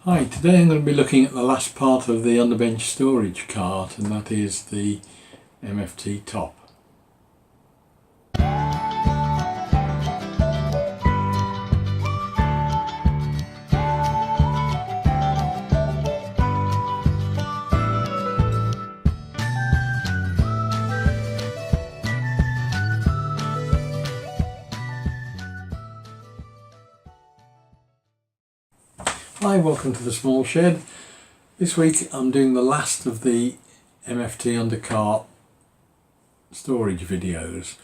Hi, today I'm going to be looking at the last part of the underbench storage cart, and that is the MFT top. Hi, welcome to the small shed. This week I'm doing the last of the MFT undercart storage videos.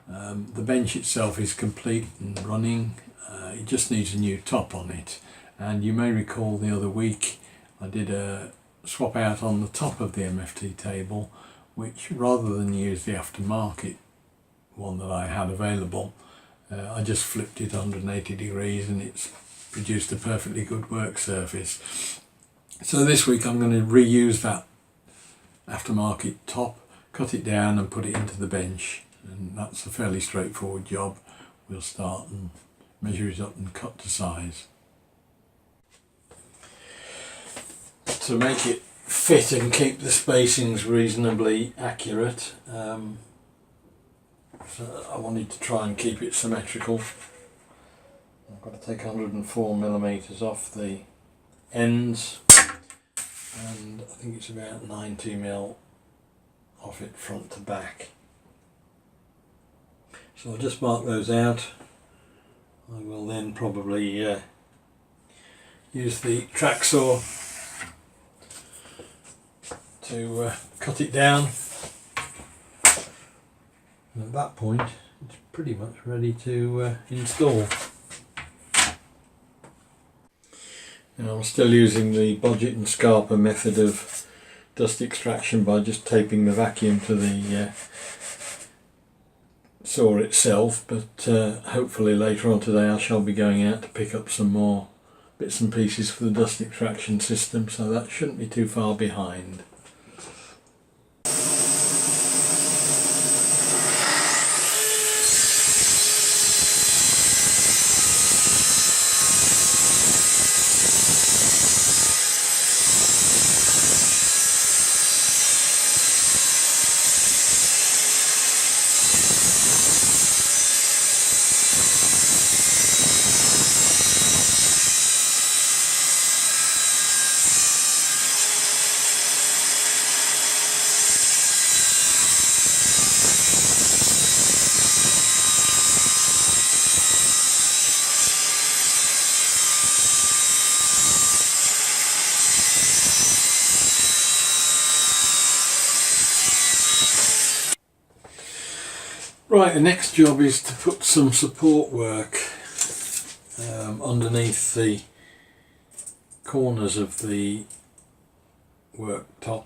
The bench itself is complete and running. It just needs a new top on it, and you may recall the other week I did a swap out on the top of the MFT table, which rather than use the aftermarket one that I had available, I just flipped it 180 degrees and it's produced a perfectly good work surface. So this week I'm going to reuse that aftermarket top, cut it down and put it into the bench, and that's a fairly straightforward job. We'll start and measure it up and cut to size. To make it fit and keep the spacings reasonably accurate, so I wanted to try and keep it symmetrical. I've got to take 104mm off the ends, and I think it's about 90mm off it front to back. So I'll just mark those out. I will then probably use the track saw to cut it down, and at that point it's pretty much ready to install. And I'm still using the Bodget and Scarpa method of dust extraction by just taping the vacuum to the saw itself, but hopefully later on today I shall be going out to pick up some more bits and pieces for the dust extraction system, so that shouldn't be too far behind. Right, the next job is to put some support work underneath the corners of the worktop,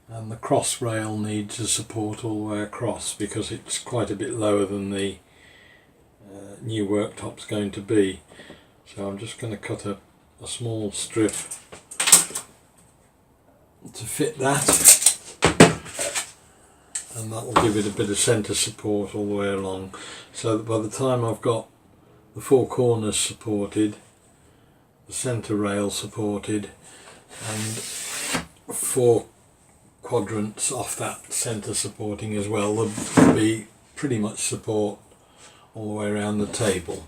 and the cross rail needs a support all the way across because it's quite a bit lower than the new worktop's going to be. So I'm just going to cut a small strip to fit that, and that will give it a bit of centre support all the way along, so that by the time I've got the four corners supported, the centre rail supported, and four quadrants off that centre supporting as well, there'll be pretty much support all the way around the table.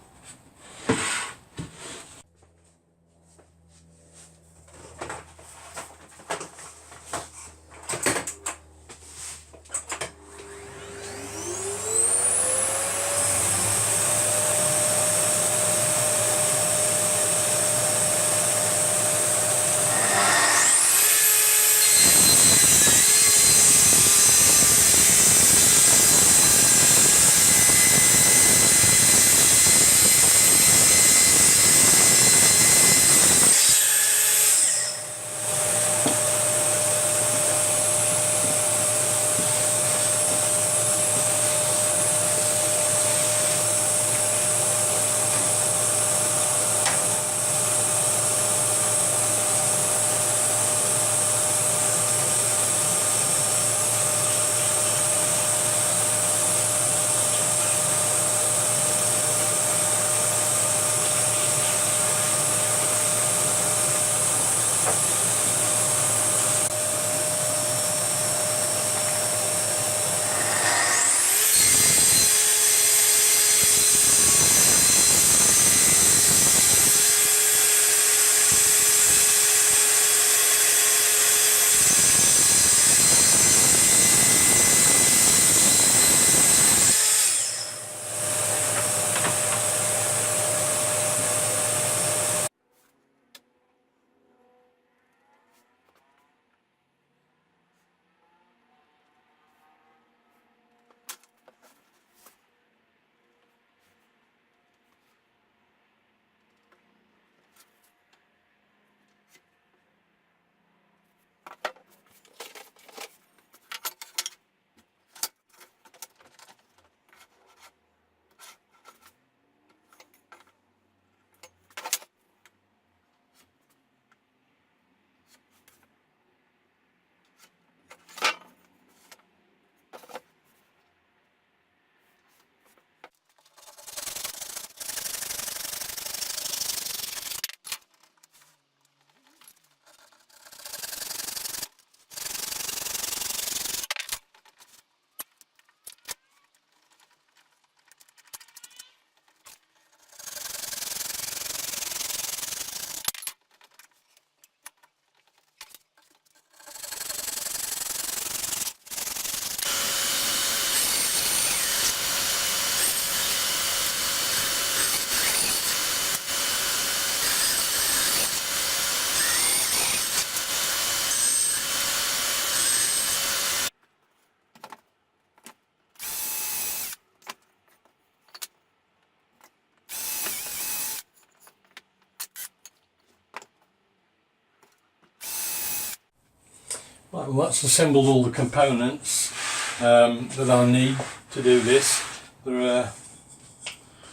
Right, well, that's assembled all the components that I need to do this. There are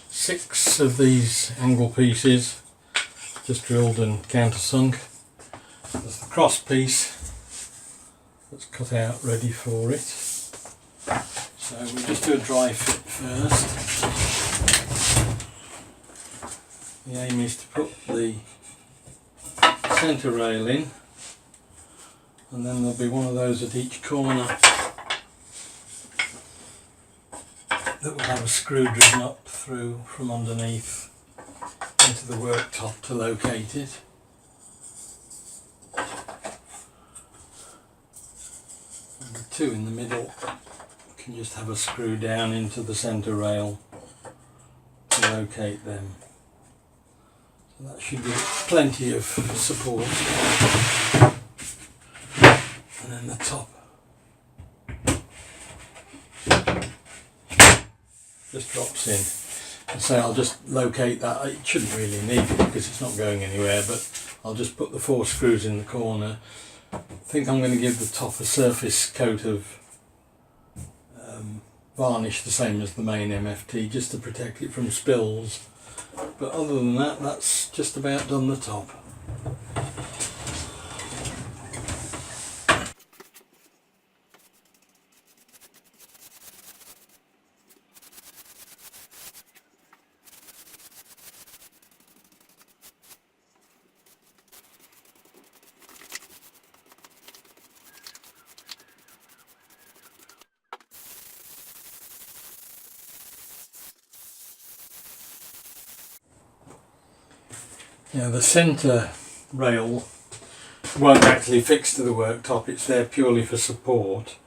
6 of these angle pieces just drilled and countersunk. There's the cross piece that's cut out ready for it. So we'll just do a dry fit first. The aim is to put the centre rail in, and then there'll be one of those at each corner that will have a screw driven up through from underneath into the worktop to locate it. And the 2 in the middle can just have a screw down into the centre rail to locate them. So that should give plenty of support. And then the top just drops in. And so I'll just locate that. It shouldn't really need it because it's not going anywhere, but I'll just put the 4 screws in the corner. I think I'm going to give the top a surface coat of varnish the same as the main MFT just to protect it from spills. But other than that, that's just about done the top. Now the centre rail won't actually fix to the worktop, it's there purely for support.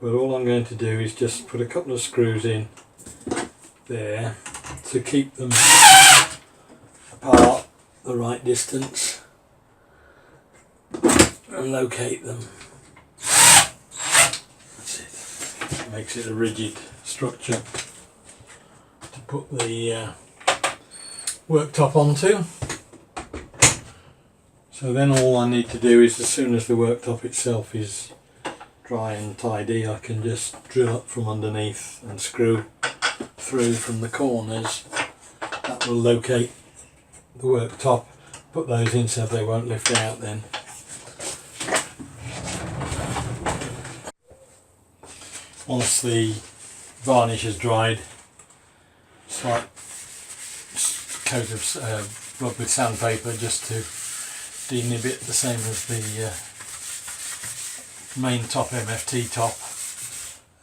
But all I'm going to do is just put a couple of screws in there to keep them apart the right distance and locate them. That's it. It makes it a rigid structure to put the worktop onto. So then all I need to do is, as soon as the worktop itself is dry and tidy, I can just drill up from underneath and screw through from the corners. That will locate the worktop, put those in so they won't lift out then. Once the varnish has dried, slight coat of rub with sandpaper just to denib it, the same as the main top MFT top,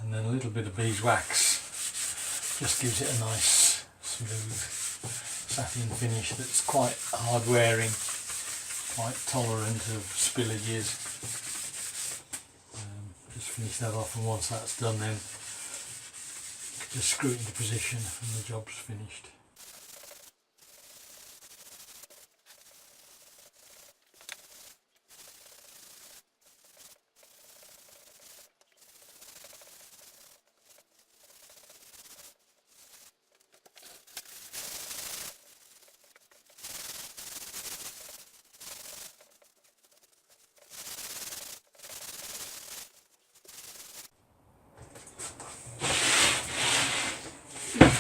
and then a little bit of beeswax just gives it a nice smooth satin finish that's quite hard wearing, quite tolerant of spillages. Just finish that off, and once that's done then just screw it into position and the job's finished.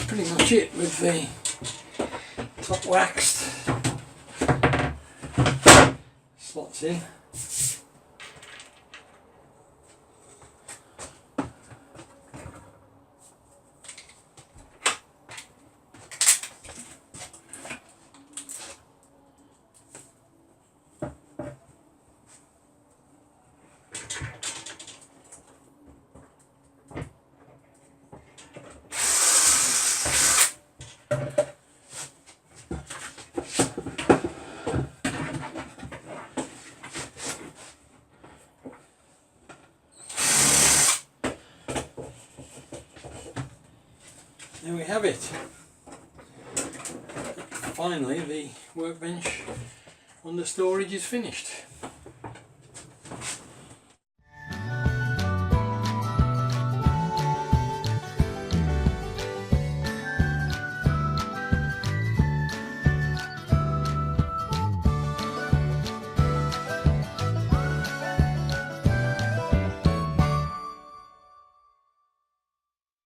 Pretty much it with the top waxed. Slots in. There we have it. Finally, the workbench under storage is finished.